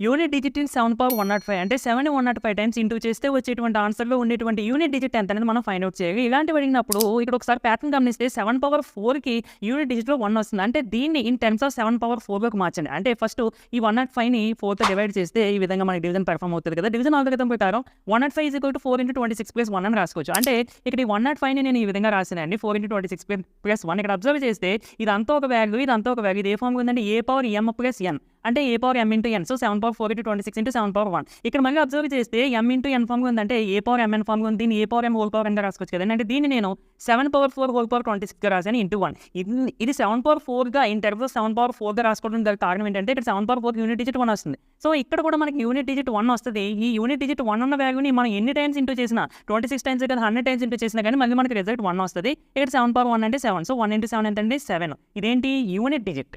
Unit digit in 7 అంటే 7ని 105 times into చేస్తే వచ్చేటువంటి ఆన్సర్లో ఉండేటువంటి యూనిట్ డిజిట్ ఎంత అనేది మనం ఫైండ్ అవుట్ చేయాలి. ఇలాంటివి అడిగినప్పుడు ఇక్కడ ఒకసారి ప్యాటర్న్ గమనిస్తే 7/4కి యూనిట్ డిజిట్లో 1 వస్తుంది. అంటే దీన్ని ఇన్ టర్మ్స్ ఆఫ్ 7/4లోకి మార్చండి. అంటే ఫస్ట్ ఈ 105ని 4తో డివైడ్ చేస్తే ఈ విధంగా మనకి డివిజన్ పెర్ఫామ్ అవుతుంది కదా. డివిజన్ ఆల్గరిథం ప్రకారం 105 = 4 × 26 + 1 అని రాసుకోవచ్చు. అంటే ఇక్కడ ఈ 105ని నేను ఈ విధంగా రాసానండి. 4 × 26 + 1. ఇక్కడ అబ్జర్వ్ చేస్తే ఇదంతా ఒక వాల్యూ, ఇదంతా ఒక వాల్యూ. ఇది ఏ ఫార్మ్ ఉందంటే a⁻m + n అంటే a⁻m × n. సో 7/4 × 26 × 7/1. ఇక్కడ మళ్ళీ అబ్జర్వ్ చేస్తే m × n ఫార్మ్ ఉందంటే a⁻mn ఫార్మ్ ఉంది. దీన్ని a⁻m గా రాసుకోవచ్చు కదండి. అంటే దీన్ని నేను 7/4 రాశాను ఇంటూ 1. ఇది 7/4గా ఇన్ టర్మ్స్ ఆఫ్ 7/4గా రాసుకోవడం గల కారణం ఏంటంటే ఇక్కడ 7/4 యూనిట్ డిజిట్ 1 వస్తుంది. సో ఇక్కడ కూడా మనకి యూనిట్ డిజిట్ 1 వస్తుంది. ఈ యూనిట్ డిజిట్ 1 ఉన్న వాల్యూని మనం ఎన్ని టైమ్స్ ఇంటూ చేసినా 26 టైమ్స్ కదా 100 టైమ్స్ ఇంటూ చేసినా కానీ మళ్ళీ మనకి రిజల్ట్ 1 వస్తుంది. ఇక్కడ 7/1 అంటే 7. సో 1 × 7 ఎంతంటే 7. ఇదేంటి యూనిట్ డిజిట్.